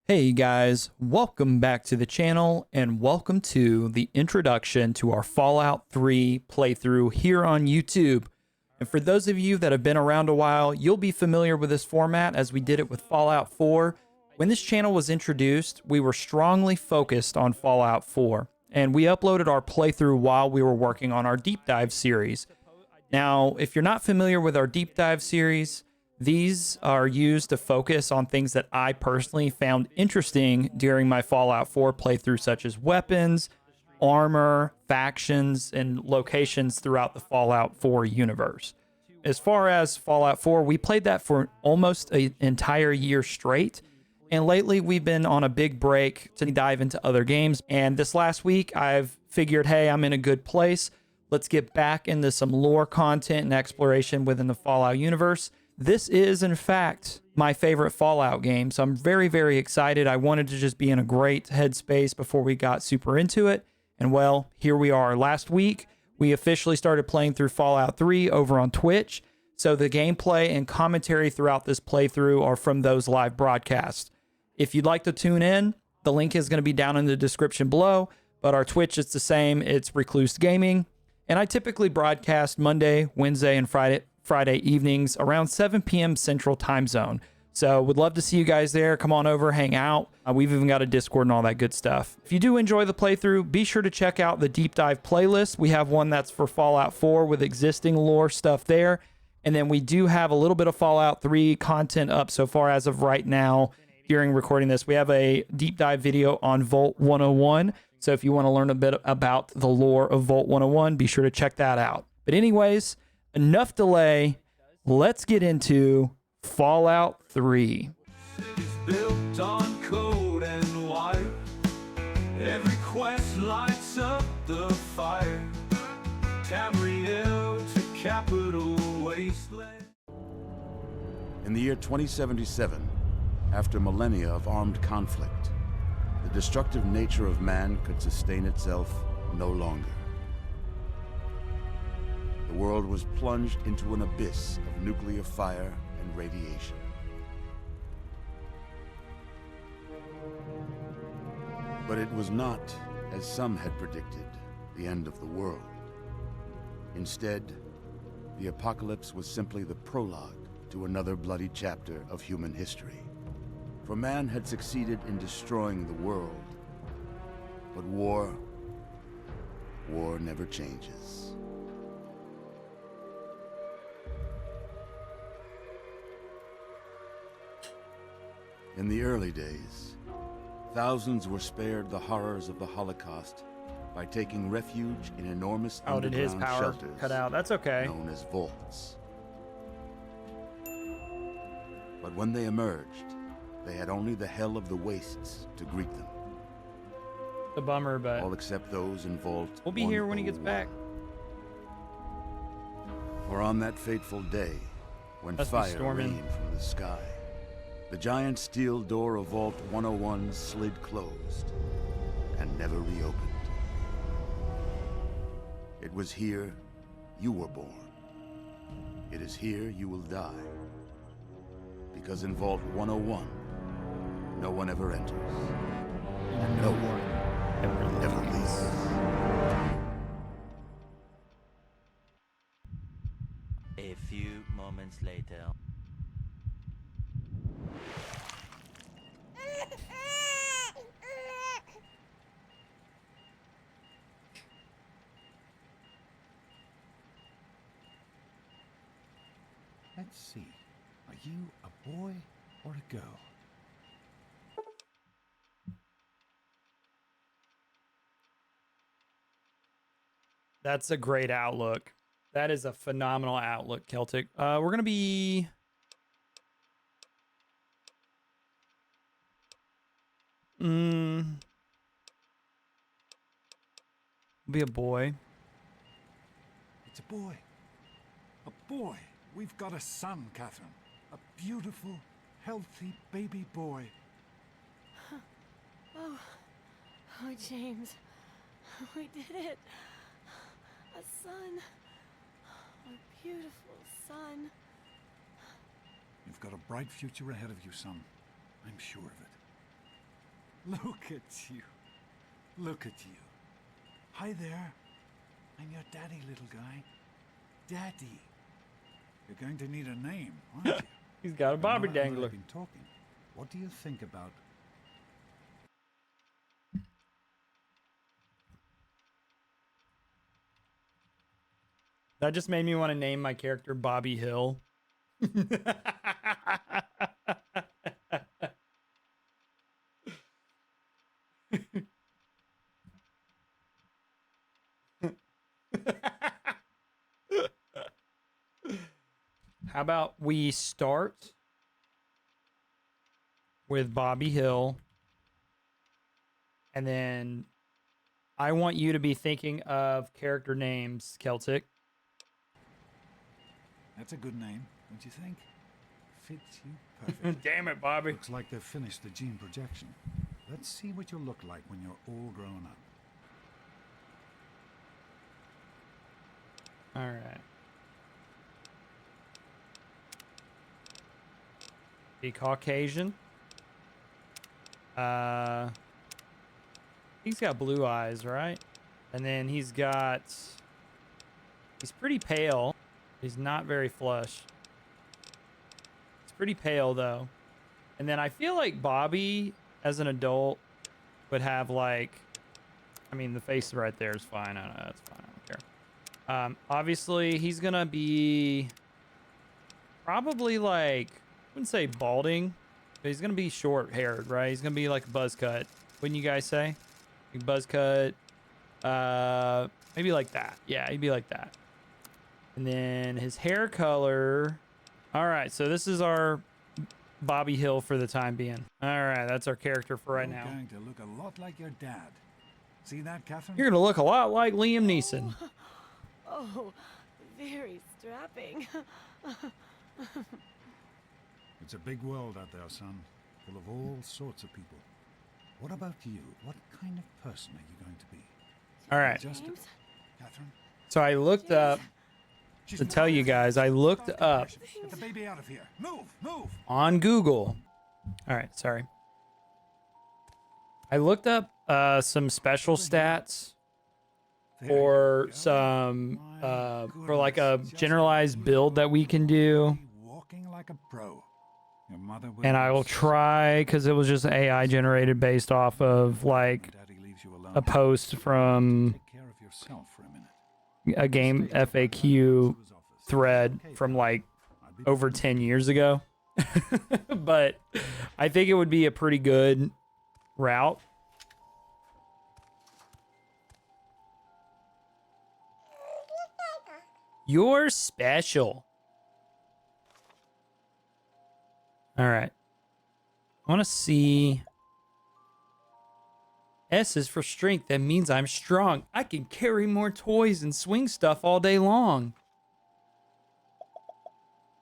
Hey guys, welcome back to the channel and welcome to the introduction to our Fallout 3 playthrough here on YouTube. And for those of you that have been around a while, you'll be familiar with this format as we did it with Fallout 4. When this channel was introduced, we were strongly focused on Fallout 4, and we uploaded our playthrough while we were working on our deep dive series. Now, if you're not familiar with our deep dive series, these are used to focus on things that I personally found interesting during my Fallout 4 playthrough, such as weapons, armor, factions, and locations throughout the Fallout 4 universe. As far as Fallout 4, we played that for almost an entire year straight, and lately we've been on a big break to dive into other games, and this last week I've figured, hey, I'm in a good place. Let's get back into some lore content and exploration within the Fallout universe. This is, in fact, my favorite Fallout game, so I'm very, very excited. I wanted to just be in a great headspace before we got super into it. And well, here we are. Last week, we officially started playing through Fallout 3 over on Twitch. So the gameplay and commentary throughout this playthrough are from those live broadcasts. If you'd like to tune in, the link is going to be down in the description below. But our Twitch, it's the same. It's Recluse Gaming. And I typically broadcast Monday, Wednesday, and Friday evenings around 7 p.m. Central Time Zone. So would love to see you guys there. Come on over, hang out. We've even got a Discord and all that good stuff. If you do enjoy the playthrough, be sure to check out the deep dive playlist. We have one that's for Fallout 4 with existing lore stuff there. And then we do have a little bit of Fallout 3 content up so far as of right now. During recording this, we have a deep dive video on Vault 101. So if you want to learn a bit about the lore of Vault 101, be sure to check that out. But anyways, enough delay. Let's get into Fallout 3. It's built on code and light. Every quest lights up the fire. Tamriel to capital wasteland. In the year 2077, after millennia of armed conflict, the destructive nature of man could sustain itself no longer. The world was plunged into an abyss of nuclear fire and radiation. But it was not, as some had predicted, the end of the world. Instead, the apocalypse was simply the prologue to another bloody chapter of human history. For man had succeeded in destroying the world. But war never changes. In the early days, thousands were spared the horrors of the Holocaust by taking refuge in enormous Did his underground power shelters cut out? That's okay. known as vaults. But when they emerged, they had only the hell of the wastes to greet them. It's a bummer, but All except those in Vault we'll be here when he gets 101. back. For on that fateful day, when Must be fire storming. rained from the sky, the giant steel door of Vault 101 slid closed and never reopened. It was here you were born. It is here you will die. Because in Vault 101, no one ever enters, and no one ever leaves. A few moments later. Let's see. Are you a boy or a girl? That's a great outlook. That is a phenomenal outlook, Celtic. We're going to be... Be a boy. It's a boy. A boy. We've got a son, Catherine. A beautiful, healthy baby boy. Oh, James. We did it. A son. A beautiful son. You've got a bright future ahead of you, son. I'm sure of it. Look at you. Look at you. Hi there. I'm your daddy, little guy. Daddy. You're going to need a name, aren't you? He's got a But bobby now that dangler. I've been talking, what do you think about... That just made me want to name my character Bobby Hill. How about we start with Bobby Hill, and then I want you to be thinking of character names, Celtic. That's a good name, don't you think? Fits you perfectly. Damn it, Bobby. Looks like they've finished the gene projection. Let's see what you'll look like when you're all grown up. All right. Be Caucasian. He's got blue eyes, right? And then he's pretty pale. He's not very flush. He's pretty pale though. And then I feel like Bobby as an adult would have like, I mean, the face right there is fine. I don't know, that's fine. I don't care. Obviously he's gonna be probably like, I wouldn't say balding, but he's gonna be short haired, right? He's gonna be like a buzz cut. Wouldn't you guys say? Like buzz cut, maybe like that. Yeah, he'd be like that. And then his hair color. All right, so this is our Bobby Hill for the time being. All right, that's our character for right You're now. going to look a lot like your dad. See that, Catherine? You're gonna look a lot like Liam Neeson. Oh, very strapping. It's a big world out there, son. Full of all sorts of people. What about you? What kind of person are you going to be? All right, Just James? Catherine? so I looked up to tell you guys. I looked up Get the baby out of here. Move, move. on Google. All right, sorry. I looked up some special stats There you or go. some My for like a goodness, just generalized build that we can do. Walking like a pro. Your mother will And I will be try, because it was just AI generated based off of like Daddy leaves you alone. a post from Take care of yourself for a minute. a game Stay to FAQ his office. thread Okay, from then. like I'll be over back. 10 years ago. But I think it would be a pretty good route. You're special. All right. I want to see. S is for strength. That means I'm strong. I can carry more toys and swing stuff all day long.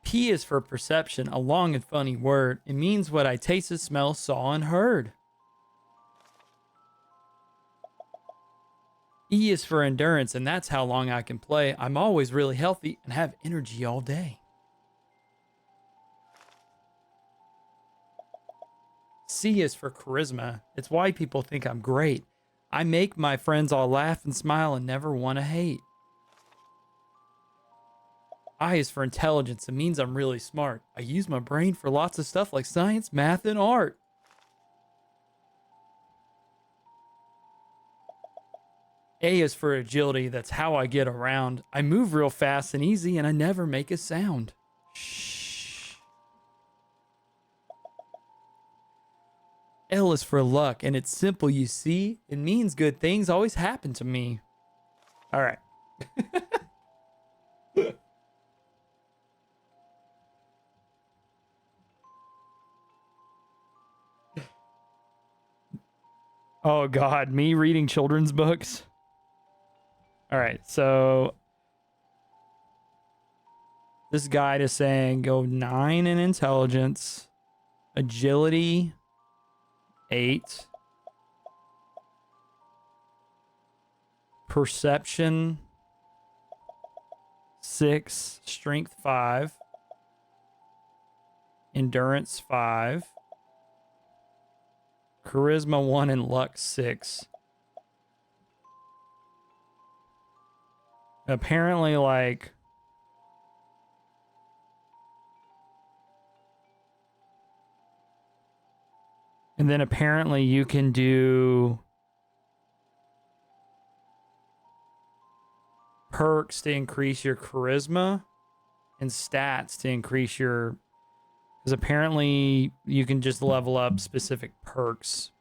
P is for perception, a long and funny word. It means what I tasted, smelled, saw, and heard. E is for endurance, and that's how long I can play. I'm always really healthy and have energy all day. C is for charisma. It's why people think I'm great. I make my friends all laugh and smile and never want to hate. I is for intelligence. It means I'm really smart. I use my brain for lots of stuff like science, math, and art. A is for agility. That's how I get around. I move real fast and easy, and I never make a sound. Shh. L is for luck, and it's simple, you see. It means good things always happen to me. All right. Oh, God. Me reading children's books? All right. So this guide is saying go 9 in intelligence, agility 8, perception 6, strength 5, endurance 5, Charisma 1 and luck 6. Apparently, like... And then apparently you can do perks to increase your charisma and stats to increase your... Because apparently you can just level up specific perks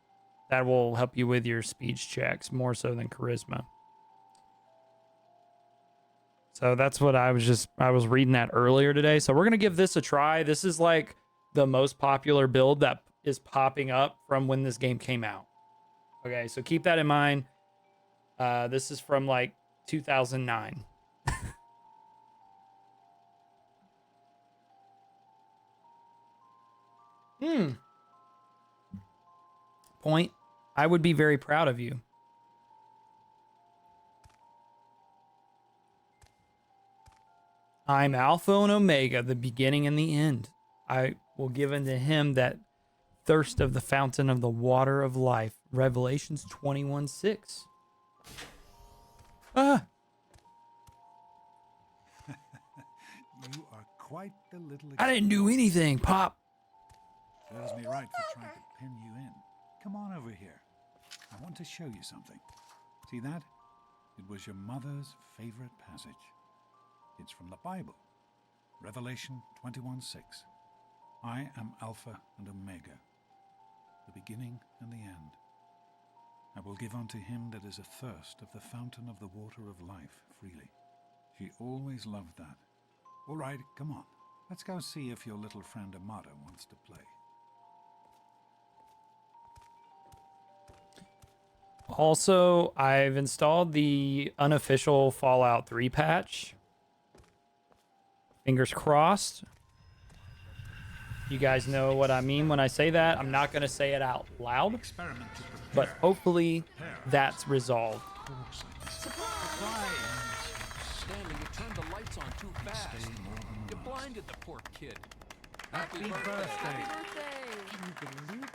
that will help you with your speech checks more so than charisma. So that's what I was reading that earlier today. So we're going to give this a try. This is like the most popular build that is popping up from when this game came out. Okay, so keep that in mind. This is from like 2009. Point. I would be very proud of you. I'm Alpha and Omega, the beginning and the end. I will give unto him that thirst of the fountain of the water of life. Revelations 21:6. Ah. You are quite the little... I didn't do anything, Pop. Serves me right for trying to pin you in. Come on over here. I want to show you something. See that? It was your mother's favorite passage. It's from the Bible. Revelation 21:6. I am Alpha and Omega, the beginning and the end. I will give unto him that is athirst of the fountain of the water of life freely. She always loved that. All right, come on. Let's go see if your little friend Amada wants to play. Also, I've installed the unofficial Fallout 3 patch. Fingers crossed. You guys know what I mean when I say that. I'm not going to say it out loud, but hopefully that's resolved. Stanley, you turned the lights on too fast. You blinded the poor kid. Happy birthday. Birthday! Can you believe it?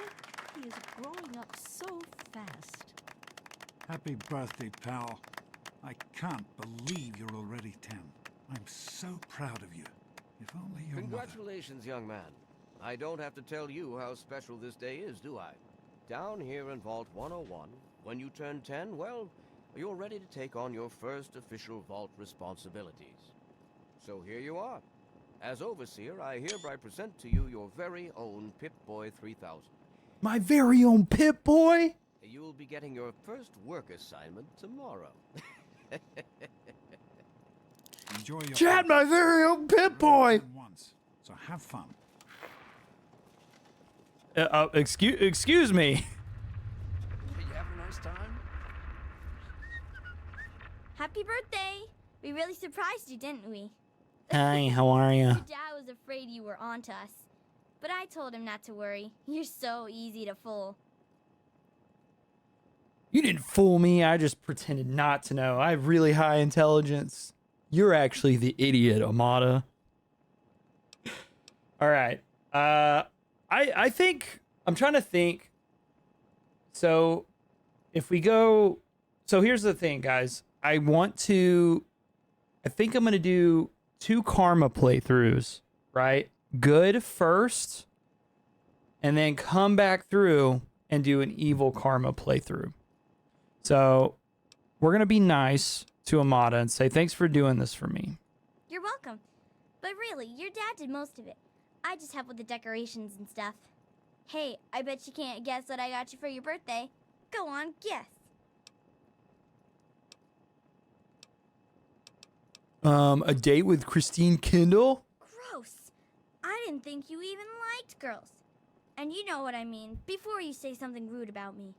He is growing up so fast. Happy birthday, pal. I can't believe you're already 10. I'm so proud of you. If only your Congratulations, young man. I don't have to tell you how special this day is, do I? Down here in Vault 101, when you turn 10, well, you're ready to take on your first official Vault responsibilities. So here you are. As Overseer, I hereby present to you your very own Pip-Boy 3000. My very own Pip-Boy? You'll be getting your first work assignment tomorrow. Enjoy your Chad, my very own Pip-Boy! once, so have fun. Excuse me. Hey, you having a nice time? Happy birthday! We really surprised you, didn't we? Hi, how are you? Your dad was afraid you were onto us. But I told him not to worry. You're so easy to fool. You didn't fool me. I just pretended not to know. I have really high intelligence. You're actually the idiot, Amada. All right. I think I'm trying to think. So if we go, so here's the thing, guys. I think I'm going to do 2 karma playthroughs, right? Good first, and then come back through and do an evil karma playthrough. So we're going to be nice to Amada and say, thanks for doing this for me. You're welcome. But really, your dad did most of it. I just helped with the decorations and stuff. Hey, I bet you can't guess what I got you for your birthday. Go on, guess. A date with Christine Kindle? Gross. I didn't think you even liked girls. And you know what I mean, before you say something rude about me.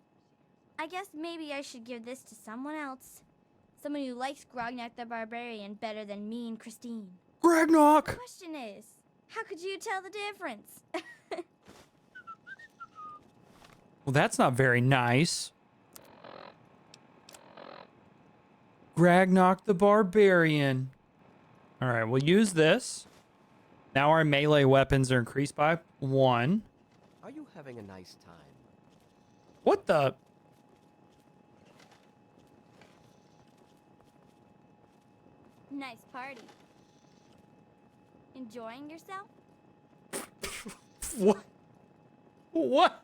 I guess maybe I should give this to someone else. Someone who likes Grognak the Barbarian better than me and Christine. Grognak! The question is, how could you tell the difference? Well, that's not very nice. Grognak the Barbarian. All right, we'll use this. Now our melee weapons are increased by 1. Are you having a nice time? What the? Nice party. Enjoying yourself? What? What?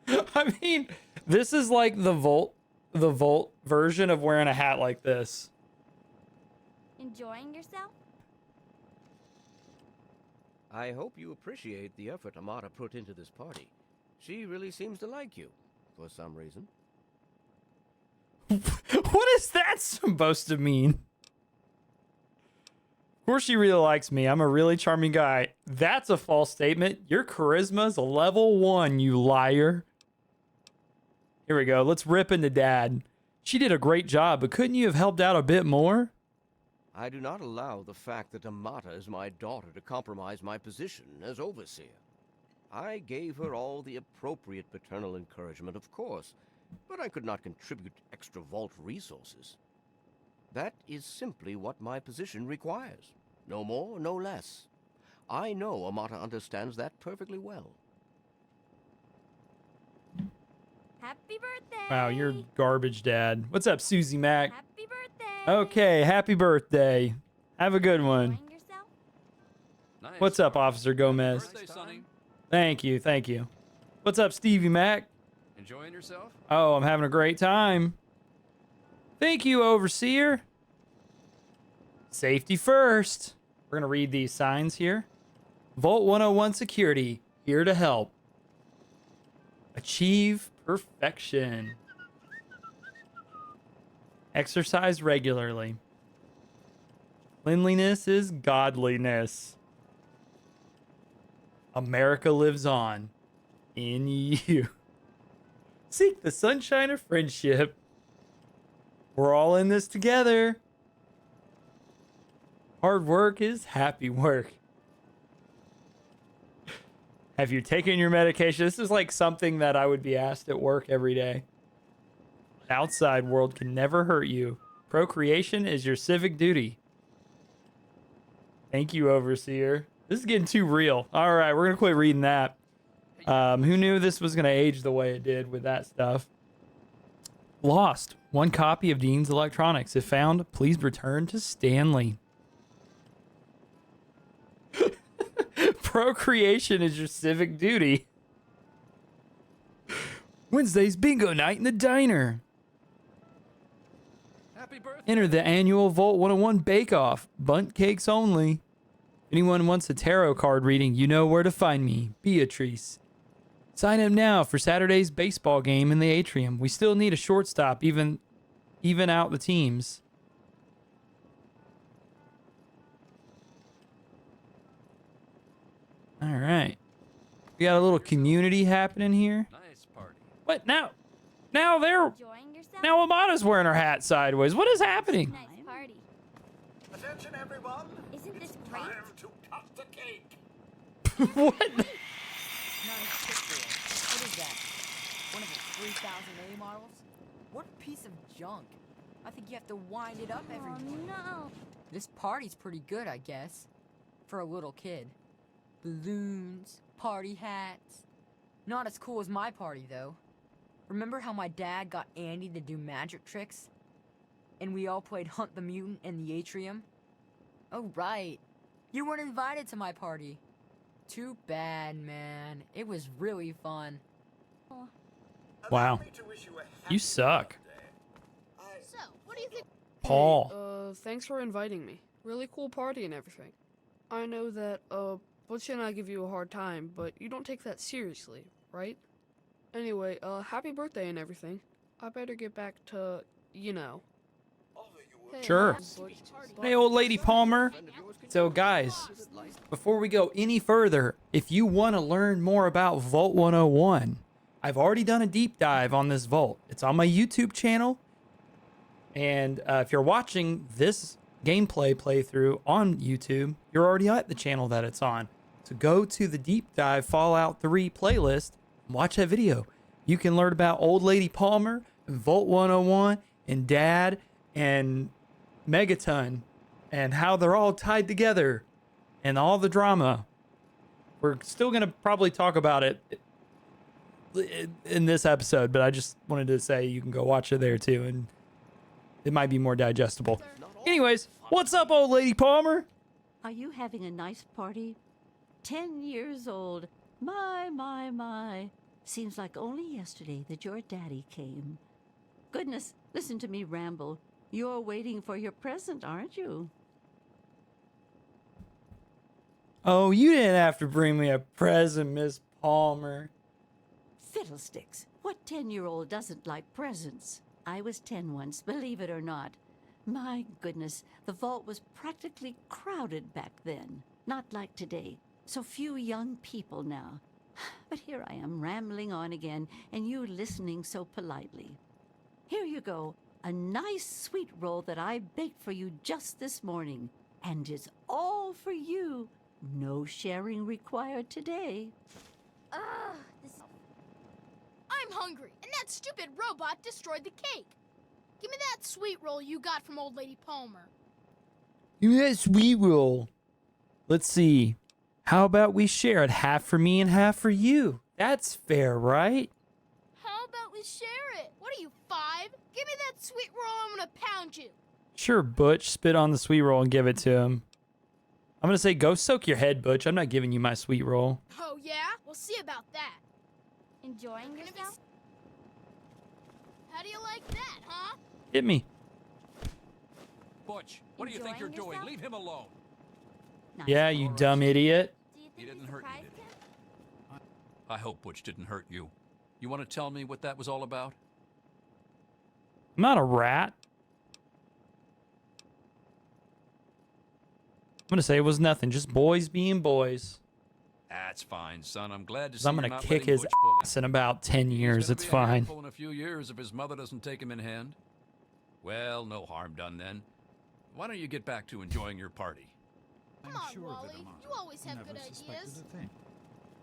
I mean, this is like the Volt version of wearing a hat like this. Enjoying yourself? I hope you appreciate the effort Amata put into this party. She really seems to like you, for some reason. What is that supposed to mean? Of course she really likes me. I'm a really charming guy. That's a false statement. Your charisma's a level 1, you liar. Here we go. Let's rip into Dad. She did a great job, but couldn't you have helped out a bit more? I do not allow the fact that Amata is my daughter to compromise my position as overseer. I gave her all the appropriate paternal encouragement, of course, but I could not contribute extra vault resources. That is simply what my position requires. No more, no less. I know Amata understands that perfectly well. Happy birthday! Wow, you're garbage, Dad. What's up, Susie Mac? Happy birthday! Okay, happy birthday. Have a good one. Enjoying yourself? Nice. What's up, Officer Gomez? Birthday, Sonny. Thank you, thank you. What's up, Stevie Mac? Enjoying yourself? Oh, I'm having a great time. Thank you, Overseer. Safety first. We're going to read these signs here. Vault 101 Security, here to help. Achieve perfection. Exercise regularly. Cleanliness is godliness. America lives on in you. Seek the sunshine of friendship. We're all in this together. Hard work is happy work. Have you taken your medication? This is like something that I would be asked at work every day. The outside world can never hurt you. Procreation is your civic duty. Thank you, Overseer. This is getting too real. All right, we're going to quit reading that. Who knew this was going to age the way it did with that stuff? Lost. 1 copy of Dean's Electronics. If found, please return to Stanley. Procreation is your civic duty. Wednesday's bingo night in the diner. Happy birthday. Enter the annual Vault 101 Bake-Off. Bunt cakes only. If anyone wants a tarot card reading, you know where to find me, Beatrice. Sign up now for Saturday's baseball game in the atrium. We still need a shortstop, even out the teams. All right. We got a little community happening here. Nice party. What now? Now they're Enjoying yourself? now Amata's wearing her hat sideways. What is happening? Nice party. Attention, everyone. Isn't this great? Time to cut the cake. What? Nice picture. What is that? One of the 3000A models? What piece of junk? I think you have to wind it up every Oh morning. no. This party's pretty good, I guess. For a little kid. Balloons, party hats. Not as cool as my party, though. Remember how my dad got Andy to do magic tricks? And we all played Hunt the Mutant in the atrium? Oh, right. You weren't invited to my party. Too bad, man. It was really fun. Wow. Allow me to wish you a You happy suck. birthday. So, what do you think? Paul. Thanks for inviting me. Really cool party and everything. I know that, Butch and I give you a hard time, but you don't take that seriously, right? Anyway, happy birthday and everything. I better get back to, you know. Hey, Sure. Butch, Hey, old lady Palmer. So, guys, before we go any further, if you want to learn more about Vault 101, I've already done a deep dive on this vault. It's on my YouTube channel. And if you're watching this gameplay playthrough on YouTube, you're already at the channel that it's on. So go to the deep dive Fallout 3 playlist and watch that video. You can learn about old lady Palmer and Vault 101 and Dad and Megaton and how they're all tied together and all the drama. We're still going to probably talk about it in this episode, but I just wanted to say you can go watch it there too, and it might be more digestible. Anyways, what's up, old lady Palmer? Are you having a nice party? 10 years old. My. Seems like only yesterday that your daddy came. Goodness, listen to me ramble. You're waiting for your present, aren't you? Oh, you didn't have to bring me a present, Miss Palmer. Fiddlesticks. What 10-year-old doesn't like presents? I was 10 once, believe it or not. My goodness, the vault was practically crowded back then. Not like today. So few young people now. But here I am rambling on again, and you listening so politely. Here you go. A nice sweet roll that I baked for you just this morning. And it's all for you. No sharing required today. Ugh, I'm hungry, and that stupid robot destroyed the cake. Give me that sweet roll you got from old lady Palmer. Give me that sweet roll. Let's see. How about we share it, half for me and half for you? That's fair, right? How about we share it? What are you, 5? Give me that sweet roll, I'm gonna pound you. Sure, Butch. Spit on the sweet roll and give it to him. I'm gonna say, go soak your head, Butch. I'm not giving you my sweet roll. Oh yeah? We'll see about that. Enjoying yourself? How do you like that, huh? Hit me. Butch, what do you think you're Enjoying doing? yourself? Leave him alone. Nice. Yeah, you dumb idiot. Do you think He didn't you hurt you, surprised did him? I hope Butch didn't hurt you. You want to tell me what that was all about? I'm not a rat. I'm gonna say it was nothing. Just boys being boys. That's fine, son. I'm glad to 'Cause see I'm you're gonna not kick letting his Butch bully. ass in about 10 years. He's gonna It's be a fine. handful in a few years if his mother doesn't take him in hand. Well, no harm done then. Why don't you get back to enjoying your party? Come I'm on, sure Wally. of it, Amanda. You always have Never good suspected ideas. a thing.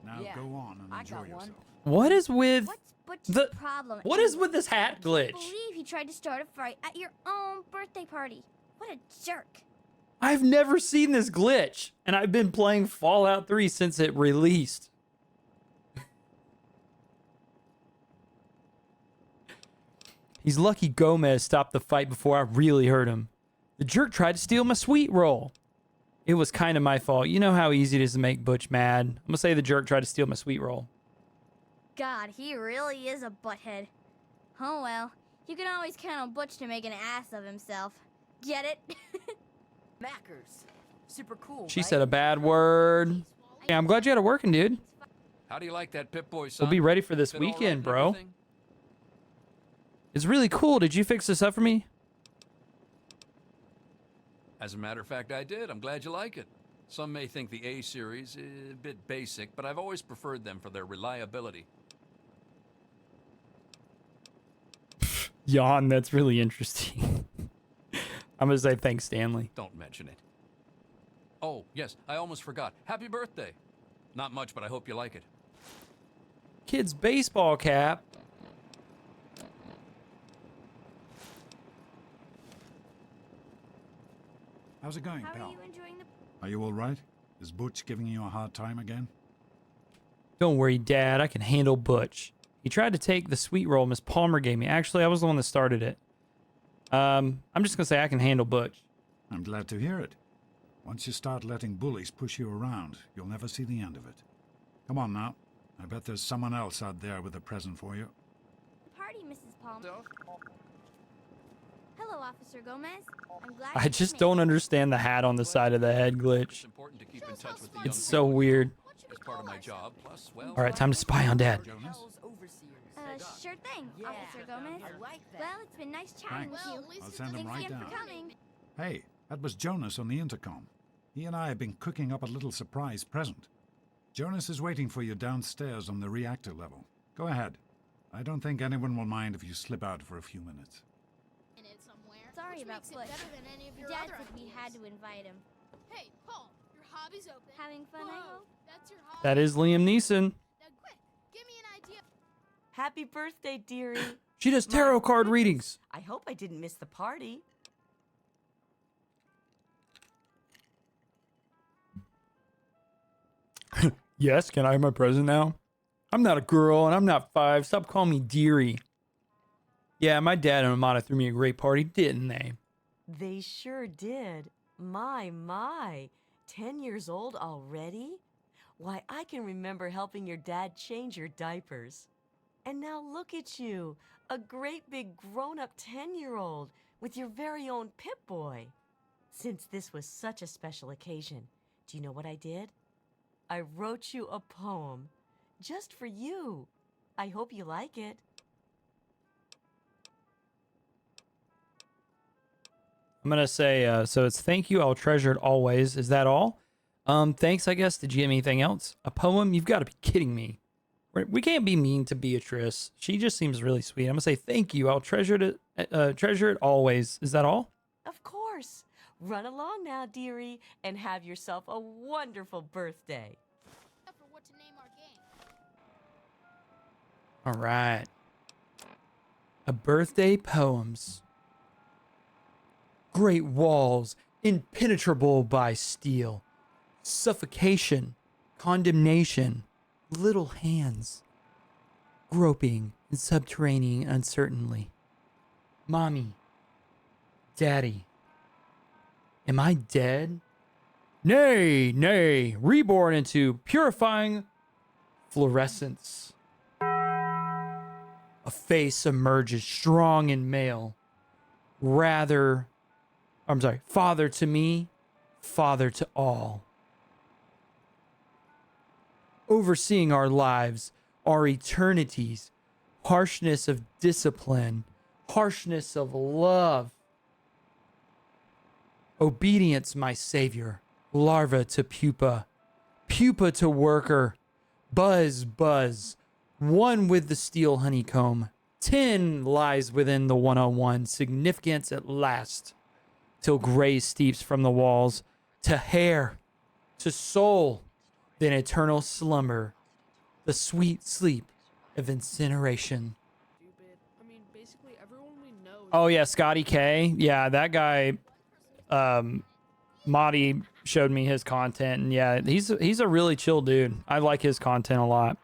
Now Yeah, go on and I enjoy got one. yourself. What is with What's Butch's the problem? what is with this hat I glitch? can't believe he tried to start a fight at your own birthday party. What a jerk. I've never seen this glitch, and I've been playing Fallout 3 since it released. He's lucky Gomez stopped the fight before I really hurt him. The jerk tried to steal my sweet roll. It was kind of my fault. You know how easy it is to make Butch mad. I'm gonna say the jerk tried to steal my sweet roll. God, he really is a butthead. Oh well, you can always count on Butch to make an ass of himself. Get it? Mackers. Super cool, She right? said a bad word. Yeah, I'm glad you had it working, dude. How do you like that Pip-Boy, son? We'll be ready for this Fit all right weekend, and bro. everything? It's really cool. Did you fix this up for me? As a matter of fact, I did. I'm glad you like it. Some may think the A series is a bit basic, but I've always preferred them for their reliability. Yawn, that's really interesting. I'm gonna say thanks, Stanley. Don't mention it. Oh, yes, I almost forgot. Happy birthday. Not much, but I hope you like it. Kid's baseball cap. How's it going, How pal? are you enjoying the... Are you all right? Is Butch giving you a hard time again? Don't worry, Dad. I can handle Butch. He tried to take the sweet roll Miss Palmer gave me. Actually, I was the one that started it. I'm just gonna say I can handle Butch. I'm glad to hear it. Once you start letting bullies push you around, you'll never see the end of it. Come on now. I bet there's someone else out there with a present for you. party, Mrs. Palmer? Hello, Officer Gomez. I'm glad I you just made don't it. understand the hat on the side of the head It's glitch. important to keep in touch with the young It's so people weird. as part of my job. Plus, well, All right, time to spy on Dad. Jonas? Sure thing, Officer Gomez. I like that. Well, it's been nice chatting Thanks. with Well, you. at least I'll it send him doesn't right Thanks again down. for coming. Hey, that was Jonas on the intercom. He and I have been cooking up a little surprise present. Jonas is waiting for you downstairs on the reactor level. Go ahead. I don't think anyone will mind if you slip out for a few minutes. in it somewhere. Sorry which about makes it Butch. better than any of your Dad other said we ideas. had to invite him. Hey, Paul, your hobby's open. Having fun, I Whoa, hope. that's your hobby. That is Liam Neeson. Now quick, give me an idea. Happy birthday, dearie. She does tarot card readings. I hope I didn't miss the party. Yes, can I have my present now? I'm not a girl and I'm not 5. Stop calling me dearie. Yeah, my dad and Amada threw me a great party, didn't they? They sure did. My. 10 years old already? Why, I can remember helping your dad change your diapers. And now look at you, a great big grown-up 10-year-old with your very own Pip-Boy. Since this was such a special occasion, do you know what I did? I wrote you a poem, just for you. I hope you like it. I'm going to say, so it's thank you, I'll treasure it always. Is that all? Thanks, I guess. Did you get anything else? A poem? You've got to be kidding me. We can't be mean to Beatrice. She just seems really sweet. I'm going to say thank you, I'll treasure it always. Is that all? Of course. Run along now, dearie, and have yourself a wonderful birthday. For what to name our game. All right. A birthday poems. Great walls, impenetrable by steel. Suffocation, condemnation, little hands. Groping in subterranean uncertainly. Mommy, Daddy, am I dead? Nay, nay, reborn into purifying fluorescence. A face emerges strong and male. Father to me, father to all. Overseeing our lives, our eternities, harshness of discipline, harshness of love. Obedience, my savior, larva to pupa, pupa to worker, buzz, one with the steel honeycomb. 10 lies within the 101, significance at last, till gray steeps from the walls, to hair, to soul, then eternal slumber, the sweet sleep of incineration. I mean, basically everyone we know. Oh yeah, Scotty K. Yeah, that guy, Marty showed me his content, and yeah, he's a really chill dude. I like his content a lot.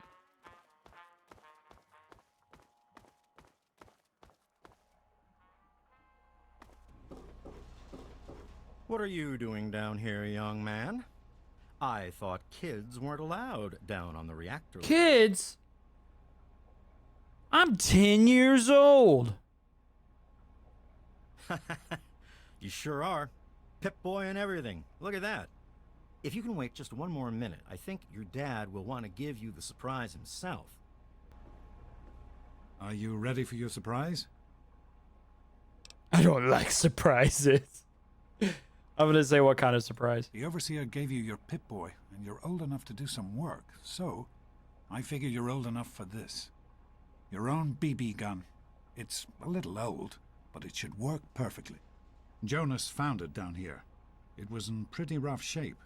What are you doing down here, young man? I thought kids weren't allowed down on the reactor. Kids? I'm 10 years old. You sure are. Pip-Boy and everything. Look at that. If you can wait just one more minute, I think your dad will want to give you the surprise himself. Are you ready for your surprise? I don't like surprises. I'm gonna say what kind of surprise. The Overseer gave you your Pip-Boy, and you're old enough to do some work, so I figure you're old enough for this. Your own BB gun. It's a little old, but it should work perfectly. Jonas found it down here. It was in pretty rough shape.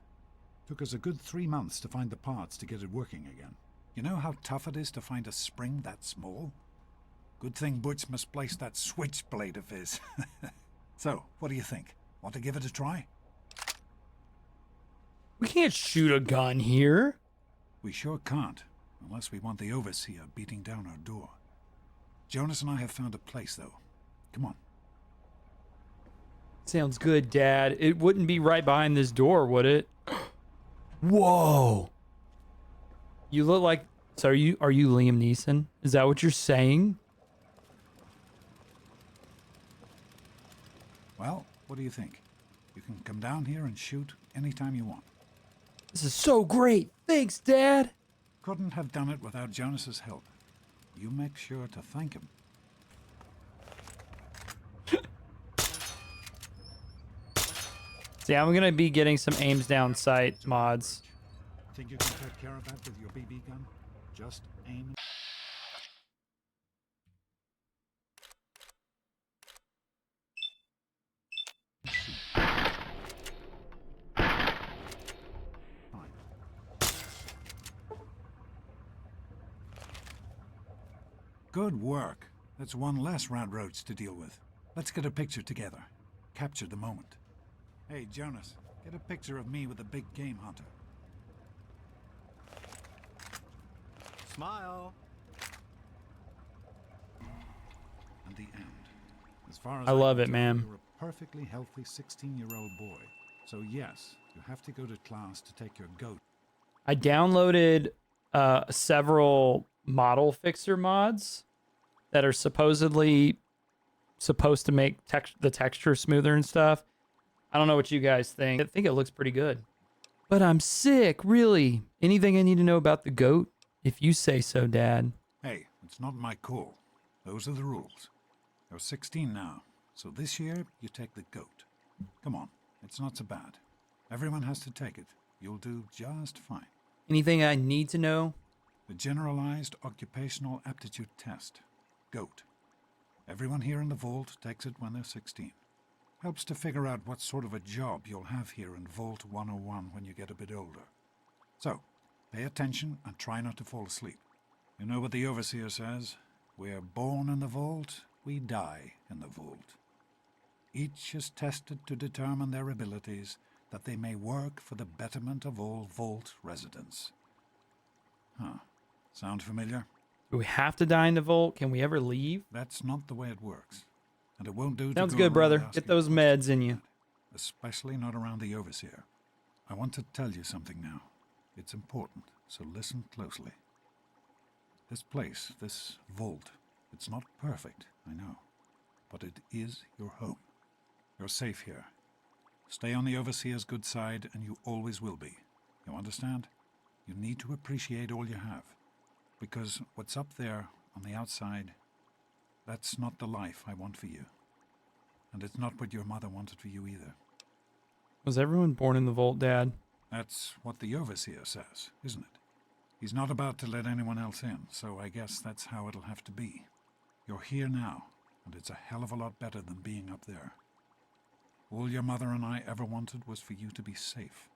Took us a good 3 months to find the parts to get it working again. You know how tough it is to find a spring that small? Good thing Butch misplaced that switchblade of his. So, what do you think? Want to give it a try? We can't shoot a gun here. We sure can't, unless we want the Overseer beating down our door. Jonas and I have found a place, though. Come on. Sounds good, Dad. It wouldn't be right behind this door, would it? Whoa. You look like... So are you Liam Neeson? Is that what you're saying? Well, what do you think? You can come down here and shoot anytime you want. This is so great. Thanks, Dad. Couldn't have done it without Jonas's help. You make sure to thank him. See, I'm going to be getting some aims down sight mods. Think you can take care of that with your BB gun? Just aim. Good work. That's one less round roads to deal with. Let's get a picture together. Capture the moment. Hey, Jonas, get a picture of me with a big game hunter. Smile. And the end. As far as I love can it, tell, man. You're a perfectly healthy 16-year-old boy. So yes, you have to go to class to take your goat. I downloaded several model fixer mods that are supposedly supposed to make the texture smoother and stuff. I don't know what you guys think. I think it looks pretty good. But I'm sick, really. Anything I need to know about the goat? If you say so, Dad. Hey, it's not my call. Those are the rules. You're 16 now, so this year you take the goat. Come on, it's not so bad. Everyone has to take it. You'll do just fine. Anything I need to know? The Generalized Occupational Aptitude Test. GOAT. Everyone here in the vault takes it when they're 16. Helps to figure out what sort of a job you'll have here in Vault 101 when you get a bit older. So, pay attention and try not to fall asleep. You know what the Overseer says? We're born in the vault, we die in the vault. Each is tested to determine their abilities, that they may work for the betterment of all vault residents. Huh. Sound familiar? Do we have to die in the vault? Can we ever leave? That's not the way it works. And it won't do to Sounds go good, around brother. asking Get those meds in you. especially not around the Overseer. I want to tell you something now. It's important, so listen closely. This place, this vault, it's not perfect, I know, but it is your home. You're safe here. Stay on the Overseer's good side, and you always will be. You understand? You need to appreciate all you have, because what's up there on the outside, that's not the life I want for you. And it's not what your mother wanted for you either. Was everyone born in the vault, Dad? That's what the Overseer says, isn't it? He's not about to let anyone else in, so I guess that's how it'll have to be. You're here now, and it's a hell of a lot better than being up there. All your mother and I ever wanted was for you to be safe,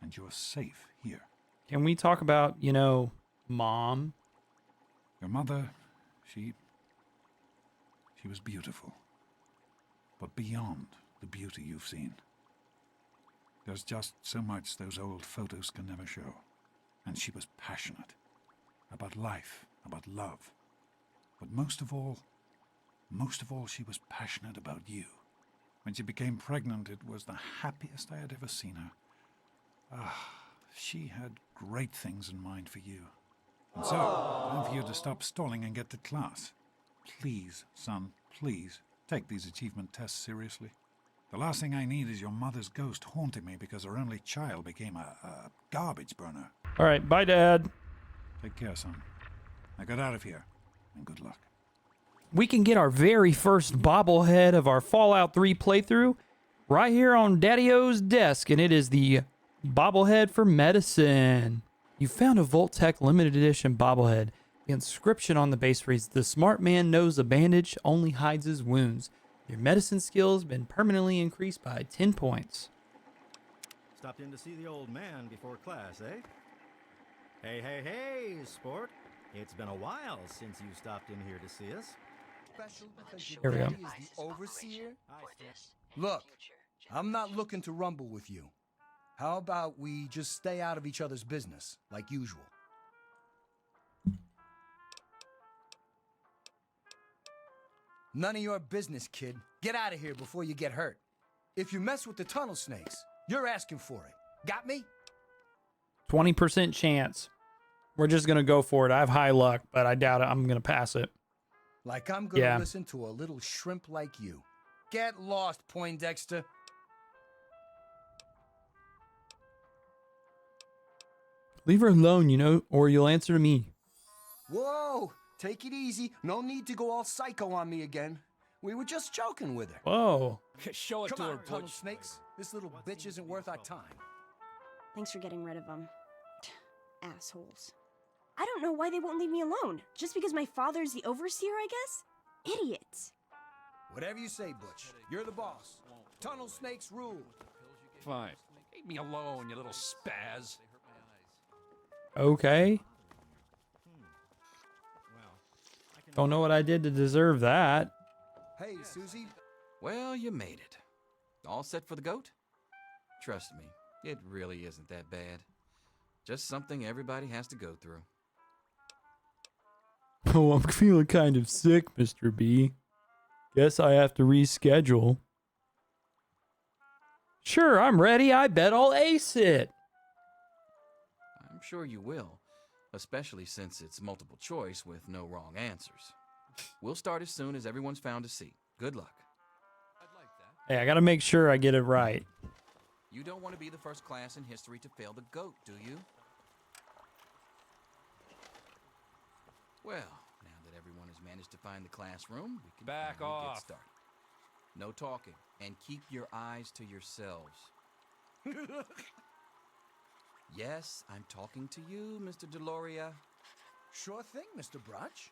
and you're safe here. Can we talk about, Mom? Your mother, she was beautiful. But beyond the beauty you've seen. There's just so much those old photos can never show. And she was passionate. About life, about love. But most of all, she was passionate about you. When she became pregnant, it was the happiest I had ever seen her. She had great things in mind for you. And so, time for you to stop stalling and get to class. Please, son, please, take these achievement tests seriously. The last thing I need is your mother's ghost haunting me because her only child became a garbage burner. All right, bye, Dad. Take care, son. Now get out of here, and good luck. We can get our very first bobblehead of our Fallout 3 playthrough right here on Daddy-O's desk, and it is the bobblehead for medicine. You found a Vault-Tec limited edition bobblehead. The inscription on the base reads, "The smart man knows a bandage only hides his wounds. Your medicine skills have been permanently increased by 10 points. Stopped in to see the old man before class, eh? Hey, sport. It's been a while since you stopped in here to see us. Special because Here your we go. daddy is the overseer? Look, I'm not looking to rumble with you. How about we just stay out of each other's business, like usual? None of your business, kid. Get out of here before you get hurt. If you mess with the tunnel snakes, you're asking for it. Got me? 20% chance. We're just going to go for it. I have high luck, but I doubt it. I'm going to pass it. Like I'm gonna Yeah. listen to a little shrimp like you. Get lost, Poindexter. Leave her alone, or you'll answer to me. Whoa! Take it easy. No need to go all psycho on me again. We were just joking with her. Whoa. Show it to her, tunnel snakes. This little bitch isn't worth our time. Thanks for getting rid of them. Assholes. I don't know why they won't leave me alone. Just because my father's the overseer, I guess? Idiots. Whatever you say, Butch. You're the boss. Tunnel snakes rule. Fine. Leave me alone, you little spaz. Okay. Don't know what I did to deserve that. Hey, Susie. Well, you made it. All set for the goat? Trust me, it really isn't that bad. Just something everybody has to go through. Oh, I'm feeling kind of sick, Mr. B. Guess I have to reschedule. Sure, I'm ready. I bet I'll ace it. I'm sure you will, especially since it's multiple choice with no wrong answers. We'll start as soon as everyone's found a seat. Good luck. Hey, I gotta make sure I get it right. You don't want to be the first class in history to fail the GOAT, do you? Well, now that everyone has managed to find the classroom, we can Back finally off. get started. No talking, and keep your eyes to yourselves. Yes, I'm talking to you, Mr. Deloria. Sure thing, Mr. Brotch.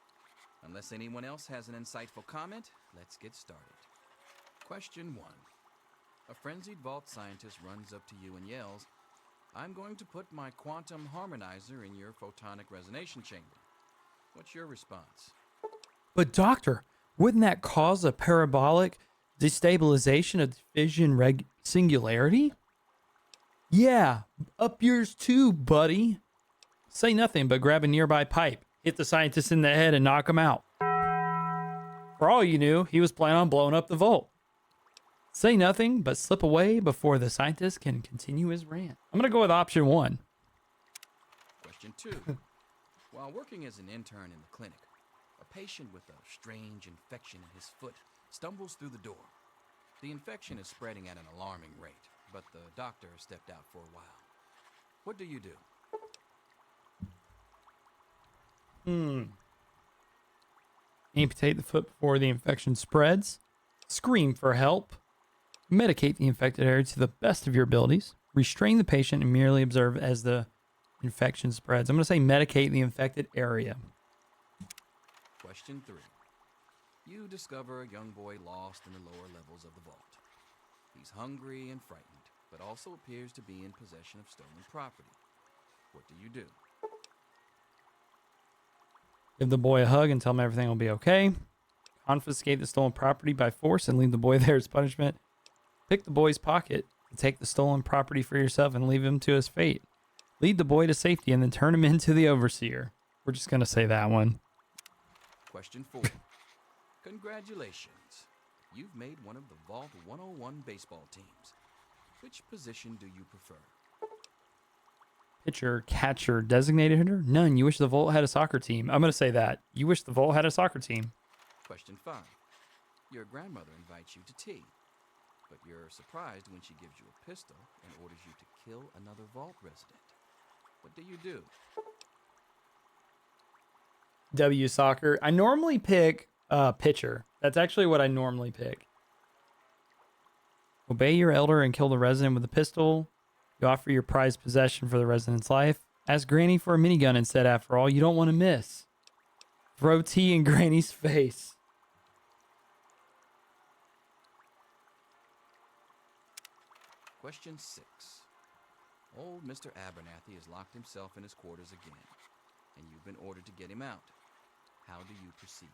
Unless anyone else has an insightful comment, let's get started. Question 1. A frenzied vault scientist runs up to you and yells, "I'm going to put my quantum harmonizer in your photonic resonation chamber." What's your response? But doctor, wouldn't that cause a parabolic destabilization of the fission singularity? Yeah, up yours too, buddy. Say nothing but grab a nearby pipe, hit the scientist in the head and knock him out. For all you knew, he was planning on blowing up the vault. Say nothing but slip away before the scientist can continue his rant. I'm going to go with option 1. Question 2. While working as an intern in the clinic, a patient with a strange infection in his foot stumbles through the door. The infection is spreading at an alarming rate, but the doctor stepped out for a while. What do you do? Amputate the foot before the infection spreads. Scream for help. Medicate the infected area to the best of your abilities. Restrain the patient and merely observe as the infection spreads. I'm going to say medicate the infected area. Question 3. You discover a young boy lost in the lower levels of the vault. He's hungry and frightened, but also appears to be in possession of stolen property. What do you do? Give the boy a hug and tell him everything will be okay. Confiscate the stolen property by force and leave the boy there as punishment. Pick the boy's pocket and take the stolen property for yourself and leave him to his fate. Lead the boy to safety and then turn him into the overseer. We're just going to say that one. Question 4. Congratulations. You've made one of the Vault 101 baseball teams. Which position do you prefer? Pitcher, catcher, designated hitter? None. You wish the Vault had a soccer team. I'm going to say that. You wish the Vault had a soccer team. Question 5. Your grandmother invites you to tea, but you're surprised when she gives you a pistol and orders you to kill another Vault resident. What do you do? W soccer. I normally pick pitcher. That's actually what I normally pick. Obey your elder and kill the resident with a pistol. You offer your prized possession for the resident's life. Ask Granny for a minigun instead, after all. You don't want to miss. Throw tea in Granny's face. Question 6. Old Mr. Abernathy has locked himself in his quarters again, and you've been ordered to get him out. How do you proceed?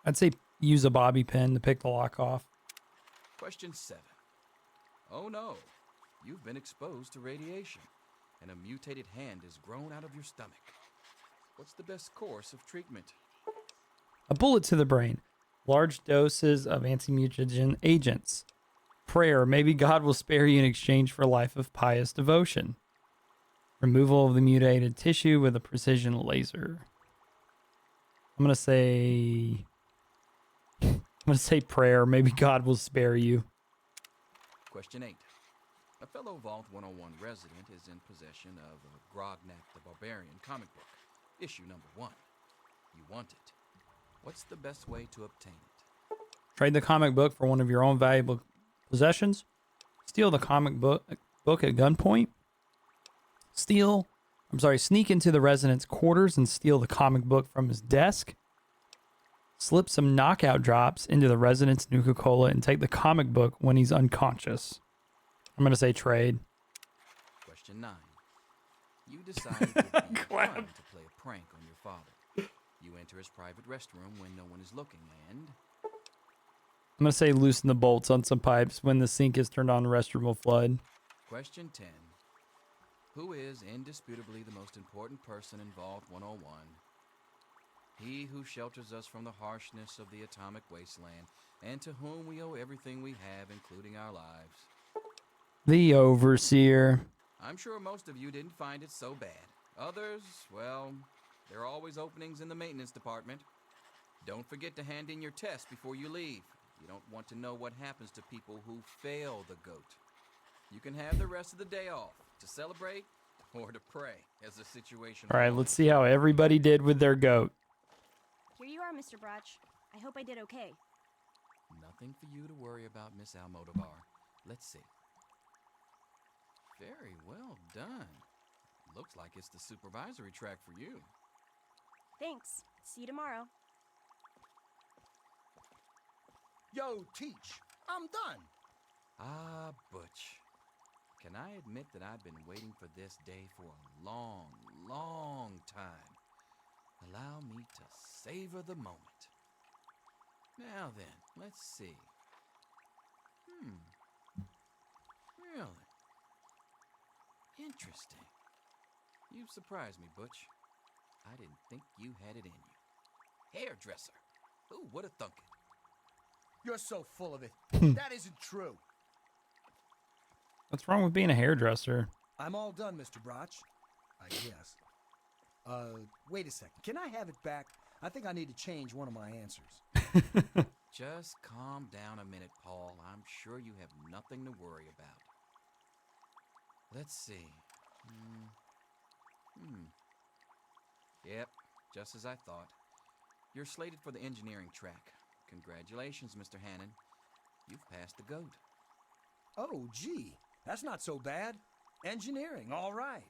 I'd say use a bobby pin to pick the lock off. Question 7. Oh no, you've been exposed to radiation, and a mutated hand has grown out of your stomach. What's the best course of treatment? A bullet to the brain. Large doses of anti-mutagen agents. Prayer. Maybe God will spare you in exchange for a life of pious devotion. Removal of the mutated tissue with a precision laser. I'm going to say prayer. Maybe God will spare you. Question 8. A fellow Vault 101 resident is in possession of a Grognak the Barbarian comic book, issue number 1. You want it. What's the best way to obtain it? Trade the comic book for one of your own valuable possessions. Steal the comic book at gunpoint. Sneak into the resident's quarters and steal the comic book from his desk. Slip some knockout drops into the resident's Nuka-Cola and take the comic book when he's unconscious. I'm going to say trade. Question 9. You decide it would be fun to play a prank on your father. You enter his private restroom when no one is looking and... I'm going to say loosen the bolts on some pipes. When the sink is turned on, the restroom will flood. Question 10. Who is indisputably the most important person in Vault 101? He who shelters us from the harshness of the atomic wasteland, and to whom we owe everything we have, including our lives. The Overseer. I'm sure most of you didn't find it so bad. Others, well, there are always openings in the maintenance department. Don't forget to hand in your test before you leave. You don't want to know what happens to people who fail the GOAT. You can have the rest of the day off to celebrate or to pray as the situation. All right, let's see how everybody did with their goat. Here you are, Mr. Broch. I hope I did okay. Nothing for you to worry about, Miss Almodovar. Let's see. Very well done. Looks like it's the supervisory track for you. Thanks. See you tomorrow. Yo, Teach, I'm done. Ah, Butch. Can I admit that I've been waiting for this day for a long, long time? Allow me to savor the moment. Now then, let's see. Really? Interesting. You've surprised me, Butch. I didn't think you had it in you. Hairdresser. Ooh, what a thunkin'. You're so full of it. That isn't true. What's wrong with being a hairdresser? I'm all done, Mr. Broch. I guess. Wait a second. Can I have it back? I think I need to change one of my answers. Just calm down a minute, Paul. I'm sure you have nothing to worry about. Let's see. Yep, just as I thought. You're slated for the engineering track. Congratulations, Mr. Hannon. You've passed the GOAT. Oh, gee. That's not so bad. Engineering, all right.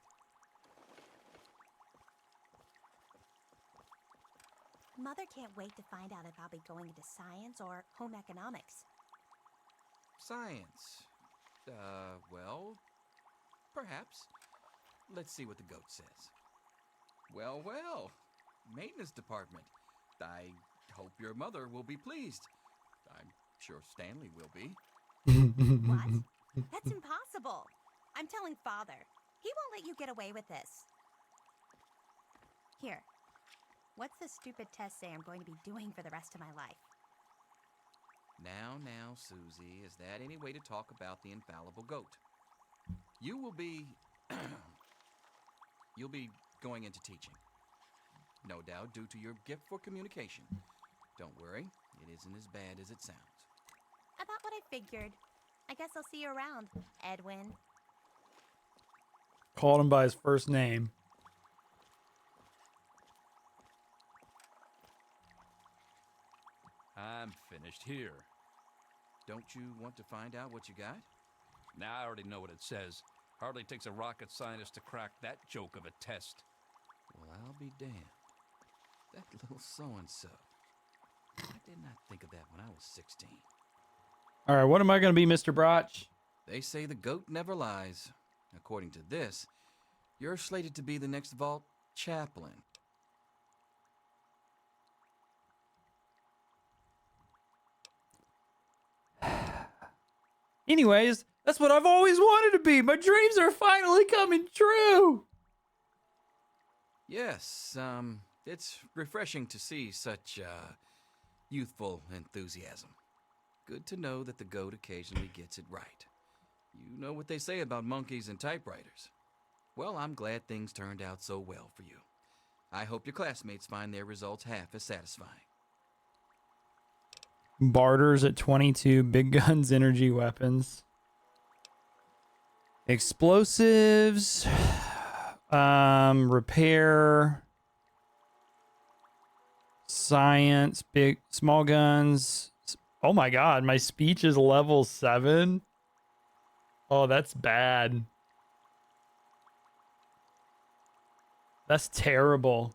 Mother can't wait to find out if I'll be going into science or home economics. Science. Well, perhaps. Let's see what the GOAT says. Well, well. Maintenance department. I hope your mother will be pleased. I'm sure Stanley will be. What? That's impossible. I'm telling Father. He won't let you get away with this. Here. What's the stupid test say I'm going to be doing for the rest of my life? Now, Susie, is that any way to talk about the infallible GOAT? You will be... You'll be going into teaching. No doubt due to your gift for communication. Don't worry, it isn't as bad as it sounds. About what I figured. I guess I'll see you around, Edwin. Called him by his first name. I'm finished here. Don't you want to find out what you got? Now I already know what it says. Hardly takes a rocket scientist to crack that joke of a test. Well, I'll be damned. That little so-and-so. I did not think of that when I was 16. All right, what am I going to be, Mr. Broch? They say the GOAT never lies. According to this, you're slated to be the next Vault chaplain. Anyways, that's what I've always wanted to be. My dreams are finally coming true. Yes, it's refreshing to see such, youthful enthusiasm. Good to know that the GOAT occasionally gets it right. You know what they say about monkeys and typewriters. Well, I'm glad things turned out so well for you. I hope your classmates find their results half as satisfying. Barters at 22, big guns, energy weapons. Explosives, repair, science, small guns. Oh my God, my speech is level 7. Oh, that's bad. That's terrible.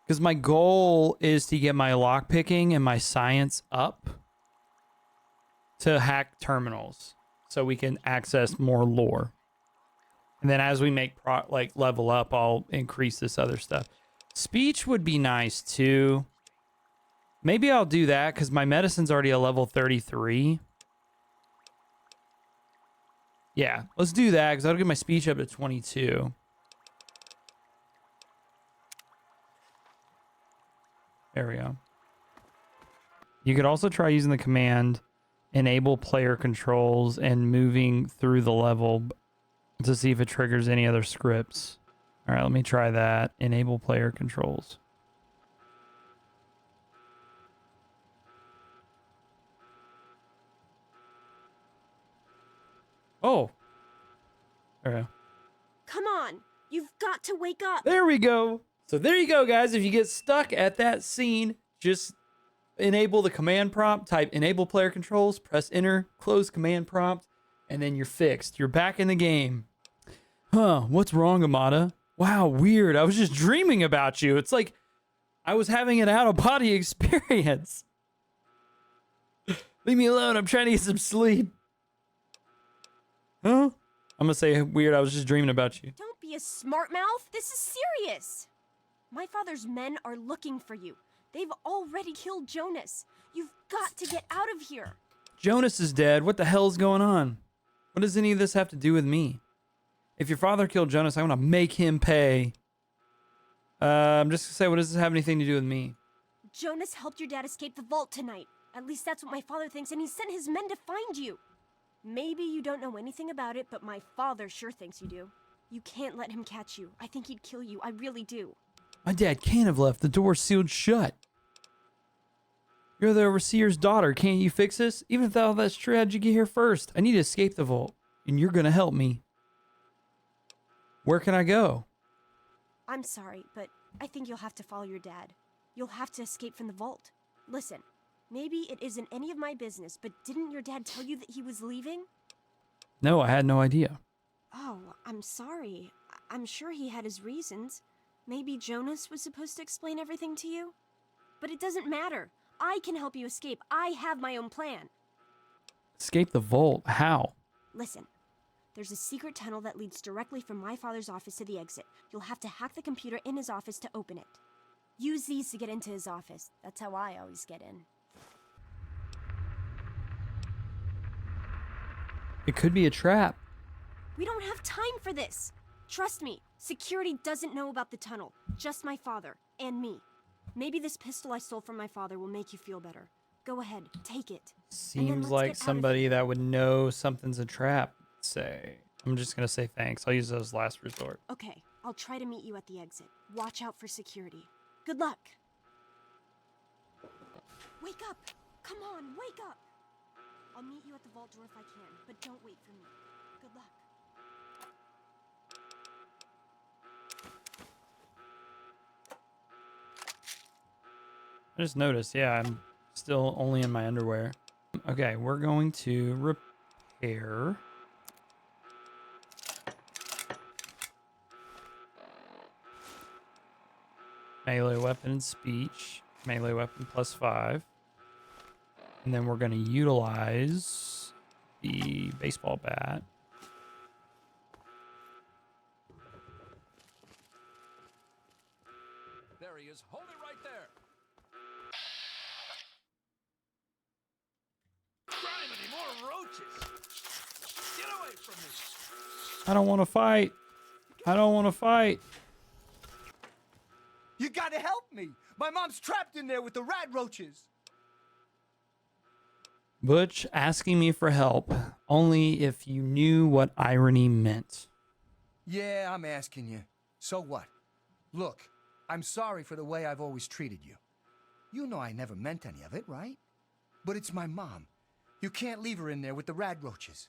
Because my goal is to get my lockpicking and my science up to hack terminals so we can access more lore. And then as we make level up, I'll increase this other stuff. Speech would be nice too. Maybe I'll do that because my medicine's already a level 33. Yeah, let's do that because that'll get my speech up to 22. There we go. You could also try using the command enable player controls and moving through the level to see if it triggers any other scripts. All right, let me try that. Enable player controls. Oh. There we go. Come on, you've got to wake up. There we go. So there you go, guys. If you get stuck at that scene, just enable the command prompt, type enable player controls, press enter, close command prompt, and then you're fixed. You're back in the game. Huh, what's wrong, Amada? Wow, weird. I was just dreaming about you. It's like I was having an out-of-body experience. Leave me alone. I'm trying to get some sleep. Huh? I'm gonna say weird. I was just dreaming about you. Don't be a smart mouth. This is serious. My father's men are looking for you. They've already killed Jonas. You've got to get out of here. Jonas is dead. What the hell's going on? What does any of this have to do with me? If your father killed Jonas, I want to make him pay. I'm just gonna say, what does this have anything to do with me? Jonas helped your dad escape the vault tonight. At least that's what my father thinks, and he sent his men to find you. Maybe you don't know anything about it, but my father sure thinks you do. You can't let him catch you. I think he'd kill you. I really do. My dad can't have left the door sealed shut. You're the overseer's daughter. Can't you fix this? Even if all that's true, how'd you get here first? I need to escape the vault, and you're gonna help me. Where can I go? I'm sorry, but I think you'll have to follow your dad. You'll have to escape from the vault. Listen, maybe it isn't any of my business, but didn't your dad tell you that he was leaving? No, I had no idea. Oh, I'm sorry. I'm sure he had his reasons. Maybe Jonas was supposed to explain everything to you? But it doesn't matter. I can help you escape. I have my own plan. Escape the vault? How? Listen, there's a secret tunnel that leads directly from my father's office to the exit. You'll have to hack the computer in his office to open it. Use these to get into his office. That's how I always get in. It could be a trap. We don't have time for this. Trust me, security doesn't know about the tunnel. Just my father and me. Maybe this pistol I stole from my father will make you feel better. Go ahead, take it. Seems like somebody that would know something's a trap. Say, I'm just gonna say thanks. I'll use those last resort. Okay, I'll try to meet you at the exit. Watch out for security. Good luck. Wake up! Come on, wake up! I'll meet you at the vault door if I can, but don't wait for me. Good luck. I just noticed, yeah, I'm still only in my underwear. Okay, we're going to repair. Melee weapon and speech. Melee weapon +5. And then we're going to utilize the baseball bat. There he is. Hold it right there. Criminy, more roaches. Get away from me. I don't want to fight. I don't want to fight. You gotta help me! My mom's trapped in there with the rat roaches! Butch asking me for help only if you knew what irony meant. Yeah, I'm asking you. So what? Look, I'm sorry for the way I've always treated you. You know I never meant any of it, right? But it's my mom. You can't leave her in there with the rat roaches.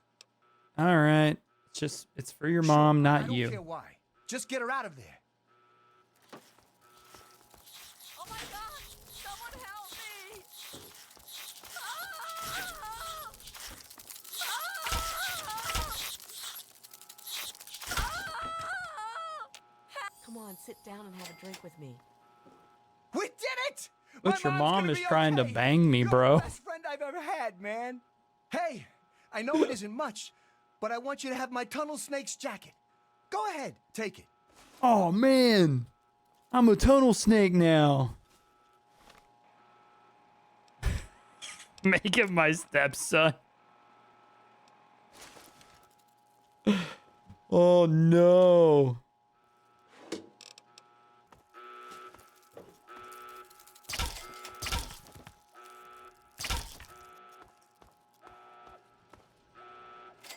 All right. It's for your mom, not I don't you. care why. Just get her out of there. Oh my God! Someone help me! Come on, sit down and have a drink with me. We did it! Butch, your mom's mom gonna is be trying to okay. bang me, You're bro. the best friend I've ever had, man. Hey, I know it isn't much, but I want you to have my tunnel snake's jacket. Go ahead, take it. Oh, man. I'm a tunnel snake now. Make him my stepson. Oh no.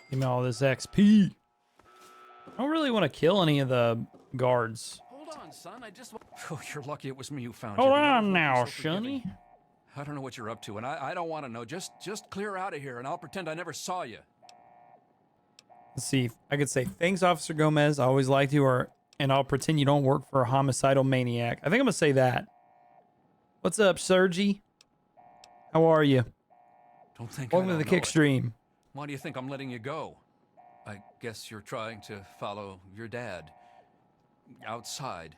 Give me all this XP. I don't really want to kill any of the guards. Hold on, son. I just. Oh, you're lucky it was me who found Hold you. The others on won't be now, so forgiving. Shunny. I don't know what you're up to, and I don't want to know. Just clear out of here, and I'll pretend I never saw you. Let's see. I could say, thanks, Officer Gomez. I always liked you, and I'll pretend you don't work for a homicidal maniac. I think I'm going to say that. What's up, Sergi? How are you? Don't think Welcome I to the don't know kick it. stream. Why do you think I'm letting you go? I guess you're trying to follow your dad. Outside.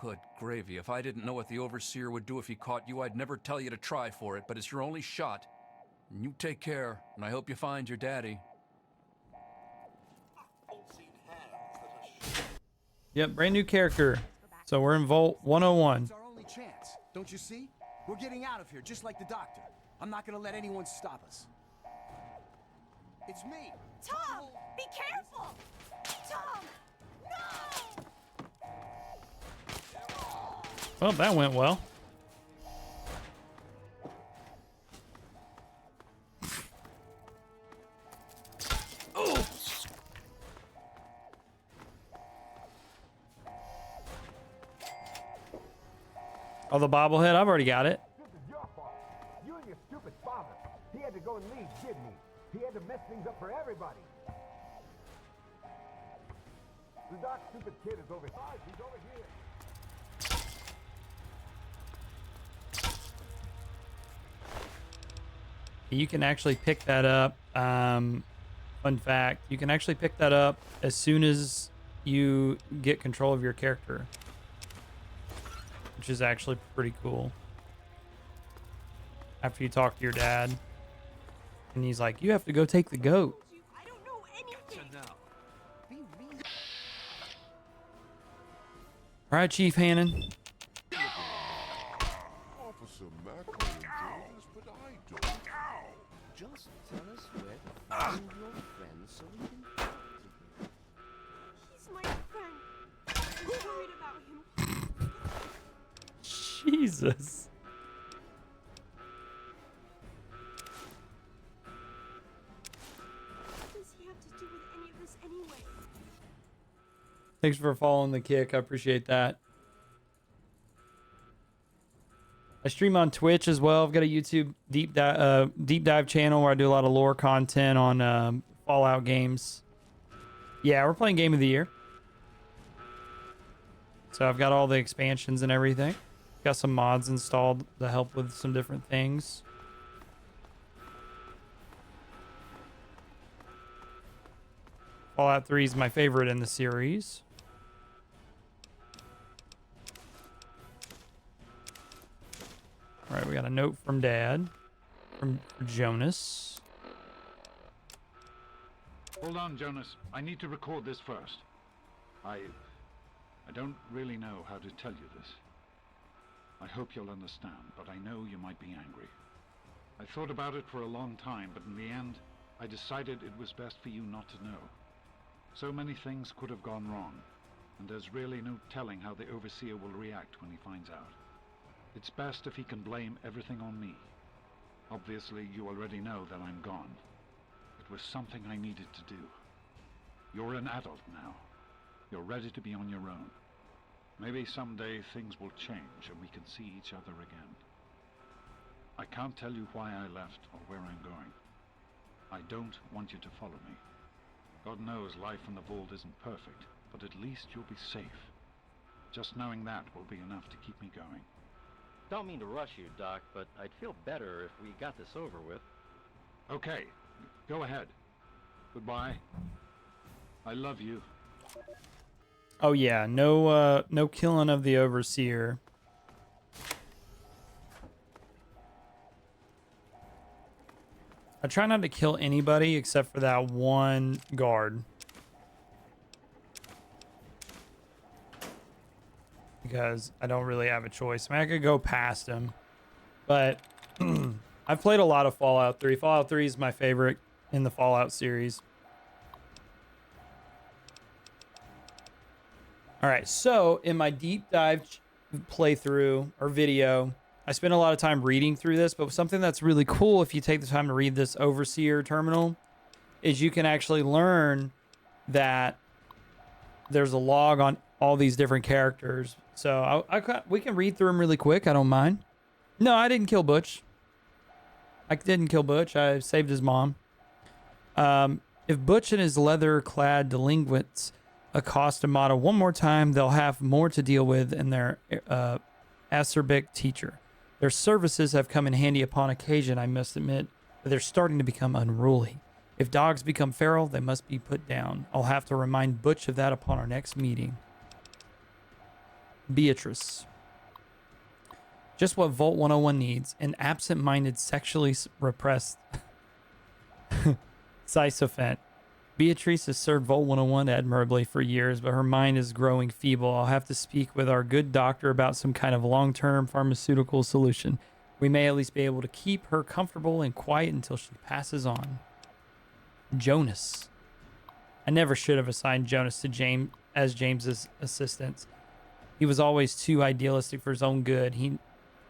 Good gravy. If I didn't know what the Overseer would do if he caught you, I'd never tell you to try for it, but it's your only shot. And you take care, and I hope you find your daddy. Yep, brand new character. So we're in Vault 101. It's our only chance. Don't you see? We're getting out of here, just like the doctor. I'm not gonna let anyone stop us. It's me. Tom, be careful! Tom, no! Well, that went well. Oh, the bobblehead? I've already got it. This is your fault. You and your stupid father. He had to go and leave, didn't he? He had to mess things up for everybody. The dark, stupid kid is over here. He's over here. You can actually pick that up. Fun fact, you can actually pick that up as soon as you get control of your character, which is actually pretty cool. After you talk to your dad, and he's like, you have to go take the goat. I don't know anything. All right, Chief Hannon. Officer Mack knows this, but I don't. Just tell us where to find your friend so we can talk to him. He's my friend. I'm worried about him. Jesus. What does he have to do with any of this anyway? Thanks for following the kick. I appreciate that. I stream on Twitch as well. I've got a YouTube deep dive channel where I do a lot of lore content on Fallout games. Yeah, we're playing Game of the Year. So I've got all the expansions and everything. Got some mods installed to help with some different things. Fallout 3 is my favorite in the series. All right, we got a note from Dad, from Jonas. Hold on, Jonas. I need to record this first. I don't really know how to tell you this. I hope you'll understand, but I know you might be angry. I thought about it for a long time, but in the end, I decided it was best for you not to know. So many things could have gone wrong, and there's really no telling how the Overseer will react when he finds out. It's best if he can blame everything on me. Obviously, you already know that I'm gone. It was something I needed to do. You're an adult now. You're ready to be on your own. Maybe someday things will change and we can see each other again. I can't tell you why I left or where I'm going. I don't want you to follow me. God knows life in the vault isn't perfect, but at least you'll be safe. Just knowing that will be enough to keep me going. Don't mean to rush you, Doc, but I'd feel better if we got this over with. Okay, go ahead. Goodbye. I love you. Oh yeah, no killing of the Overseer. I try not to kill anybody except for that one guard. Because I don't really have a choice. I mean, I could go past him, but I've played a lot of Fallout 3. Fallout 3 is my favorite in the Fallout series. All right, so in my deep dive playthrough or video, I spent a lot of time reading through this, but something that's really cool if you take the time to read this Overseer terminal is you can actually learn that there's a log on all these different characters. So we can read through them really quick. I don't mind. No, I didn't kill Butch. I didn't kill Butch. I saved his mom. If Butch and his leather-clad delinquents accost Amada one more time, they'll have more to deal with in their acerbic teacher. Their services have come in handy upon occasion, I must admit, but they're starting to become unruly. If dogs become feral, they must be put down. I'll have to remind Butch of that upon our next meeting. Beatrice. Just what Vault 101 needs. An absent-minded, sexually repressed sycophant. Beatrice has served Vault 101 admirably for years, but her mind is growing feeble. I'll have to speak with our good doctor about some kind of long-term pharmaceutical solution. We may at least be able to keep her comfortable and quiet until she passes on. Jonas. I never should have assigned Jonas to James as James's assistant. He was always too idealistic for his own good.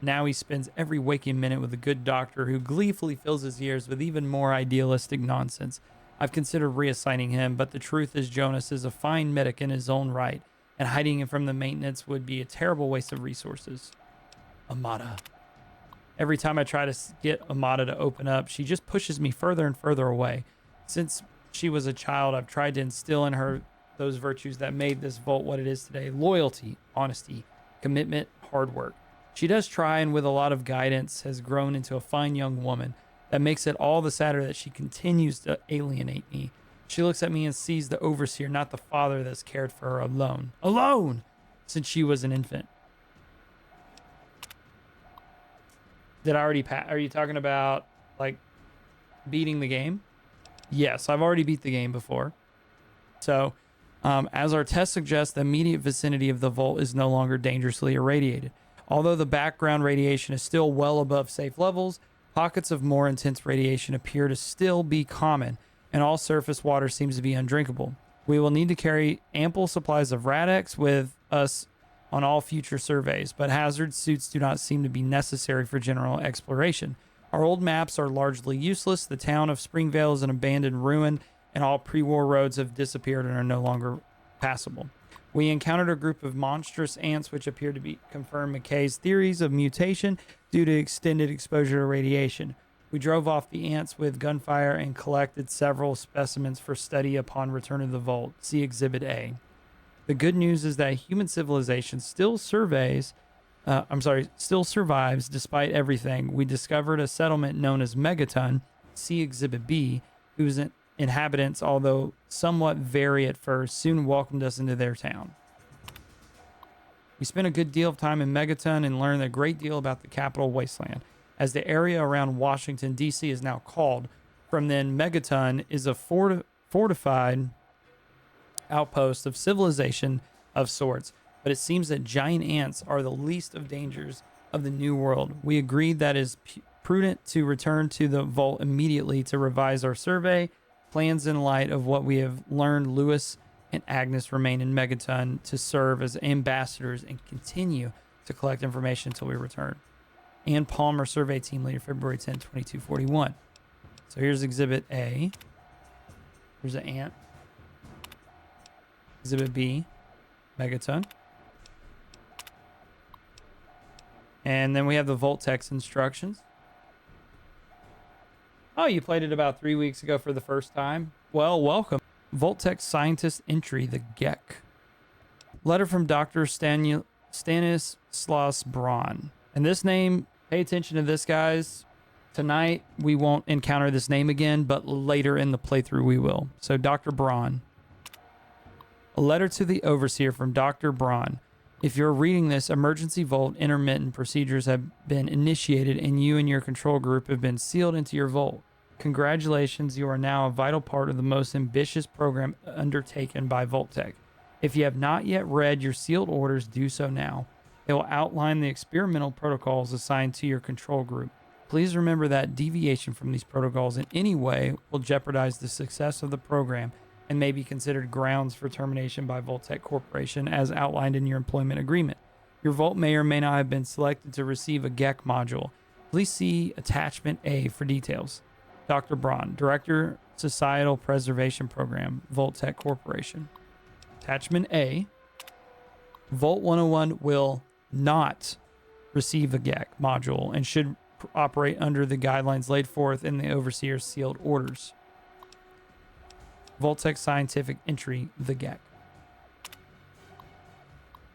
Now he spends every waking minute with a good doctor who gleefully fills his ears with even more idealistic nonsense. I've considered reassigning him, but the truth is Jonas is a fine medic in his own right, and hiding him from the maintenance would be a terrible waste of resources. Amada. Every time I try to get Amada to open up, she just pushes me further and further away. Since she was a child, I've tried to instill in her those virtues that made this vault what it is today. Loyalty, honesty, commitment, hard work. She does try, and with a lot of guidance has grown into a fine young woman. That makes it all the sadder that she continues to alienate me. She looks at me and sees the overseer, not the father that's cared for her alone. Alone! Since she was an infant. Did I already are you talking about, like, beating the game? Yes, I've already beat the game before. So, as our test suggests, the immediate vicinity of the vault is no longer dangerously irradiated. Although the background radiation is still well above safe levels, pockets of more intense radiation appear to still be common, and all surface water seems to be undrinkable. We will need to carry ample supplies of Radex with us on all future surveys, but hazard suits do not seem to be necessary for general exploration. Our old maps are largely useless. The town of Springvale is an abandoned ruin, and all pre-war roads have disappeared and are no longer passable. We encountered a group of monstrous ants which appear to confirm McKay's theories of mutation due to extended exposure to radiation. We drove off the ants with gunfire and collected several specimens for study upon return to the vault. See Exhibit A. The good news is that human civilization still survives despite everything. We discovered a settlement known as Megaton, see Exhibit B, whose inhabitants, although somewhat vary at first, soon welcomed us into their town. We spent a good deal of time in Megaton and learned a great deal about the capital wasteland, as the area around Washington, D.C. is now called. From then, Megaton is a fortified outpost of civilization of sorts, but it seems that giant ants are the least of dangers of the new world. We agreed that it is prudent to return to the vault immediately to revise our survey plans in light of what we have learned. Lewis and Agnes remain in Megaton to serve as ambassadors and continue to collect information until we return. Ann Palmer, survey team leader, February 10, 2241. So here's Exhibit A. Here's an ant. Exhibit B, Megaton. And then we have the Voltex instructions. Oh, you played it about 3 weeks ago for the first time? Well, welcome. Voltex scientist entry, the Gek. Letter from Dr. Stanislaus Braun. And this name, pay attention to this, guys. Tonight, we won't encounter this name again, but later in the playthrough, we will. So, Dr. Braun. A letter to the Overseer from Dr. Braun. If you're reading this, emergency vault intermittent procedures have been initiated and you and your control group have been sealed into your vault. Congratulations, you are now a vital part of the most ambitious program undertaken by Voltec. If you have not yet read your sealed orders, do so now. They will outline the experimental protocols assigned to your control group. Please remember that deviation from these protocols in any way will jeopardize the success of the program and may be considered grounds for termination by Voltec Corporation as outlined in your employment agreement. Your Volt may or may not have been selected to receive a GEC module. Please see Attachment A for details. Dr. Braun, Director, Societal Preservation Program, Voltec Corporation. Attachment A. Volt 101 will not receive a GEC module and should operate under the guidelines laid forth in the Overseer's sealed orders. Voltec Scientific Entry, the GEC.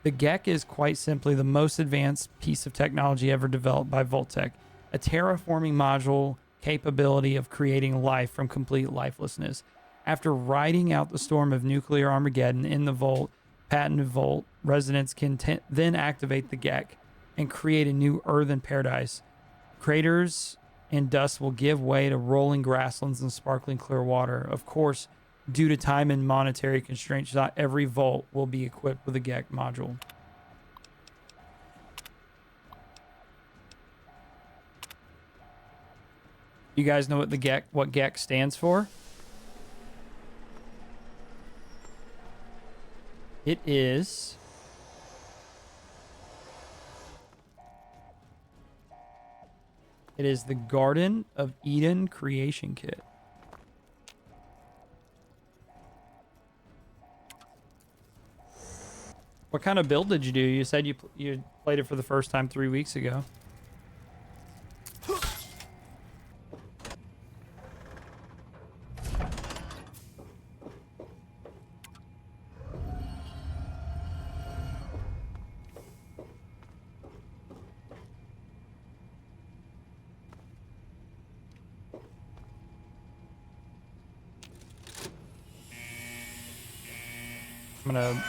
The GEC is quite simply the most advanced piece of technology ever developed by Voltec, a terraforming module capability of creating life from complete lifelessness. After riding out the storm of nuclear Armageddon in the Volt, patented Volt, residents can then activate the GEC and create a new earthen paradise. Craters and dust will give way to rolling grasslands and sparkling clear water. Of course, due to time and monetary constraints, not every Volt will be equipped with a GEC module. You guys know what what GEC stands for? It is the Garden of Eden Creation Kit. What kind of build did you do? You said you played it for the first time 3 weeks ago. I'm gonna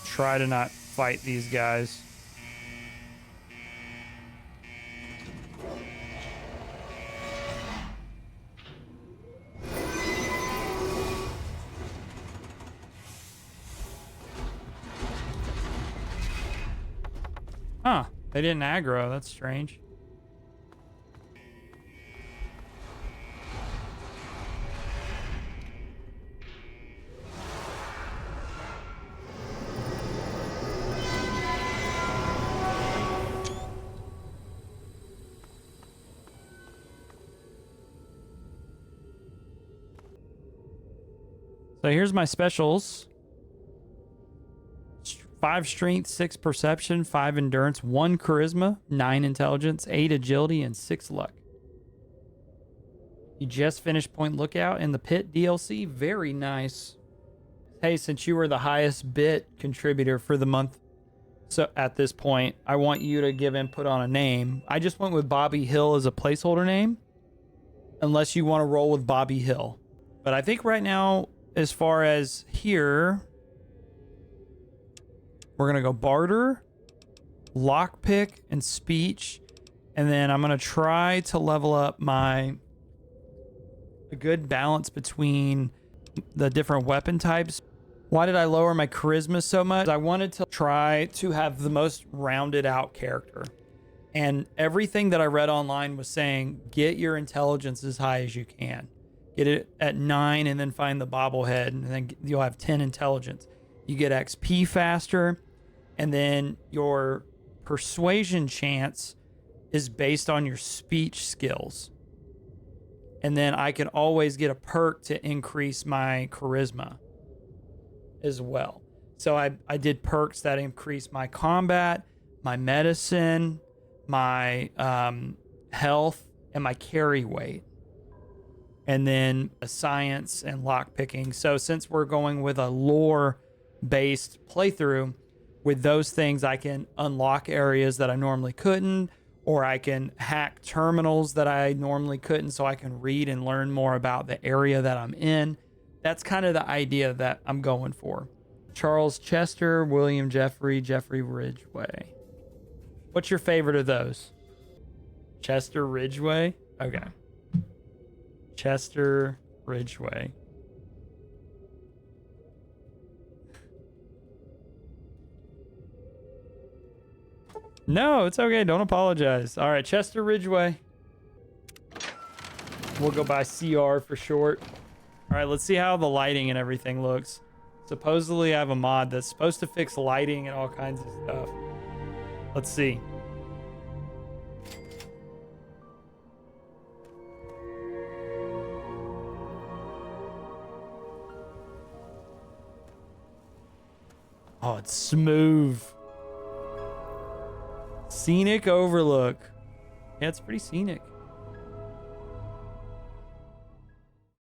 try to not fight these guys. Huh, they didn't aggro, that's strange. So here's my specials. 5 strength, 6 perception, 5 endurance, 1 charisma, 9 intelligence, 8 agility, and 6 luck. You just finished Point Lookout in the Pit DLC. Very nice. Hey, since you were the highest bit contributor for the month, so at this point, I want you to give input on a name. I just went with Bobby Hill as a placeholder name, unless you want to roll with Bobby Hill. But I think right now, as far as here, we're going to go barter, lockpick, and speech. And then I'm going to try to level up a good balance between the different weapon types. Why did I lower my charisma so much? I wanted to try to have the most rounded out character. And everything that I read online was saying, get your intelligence as high as you can. Get it at 9 and then find the bobblehead, and then you'll have 10 intelligence. You get XP faster, and then your persuasion chance is based on your speech skills. And then I can always get a perk to increase my charisma as well. So I did perks that increase my combat, my medicine, my health, and my carry weight. And then a science and lockpicking. So since we're going with a lore-based playthrough, with those things I can unlock areas that I normally couldn't, or I can hack terminals that I normally couldn't, so I can read and learn more about the area that I'm in. That's kind of the idea that I'm going for. Charles Chester, William Jeffrey, Jeffrey Ridgway. What's your favorite of those? Chester Ridgway? Okay. Chester Ridgway. No, it's okay. Don't apologize. All right, Chester Ridgway. We'll go by CR for short. All right, let's see how the lighting and everything looks. Supposedly, I have a mod that's supposed to fix lighting and all kinds of stuff. Let's see. Oh, it's smooth. Scenic overlook. Yeah, it's pretty scenic.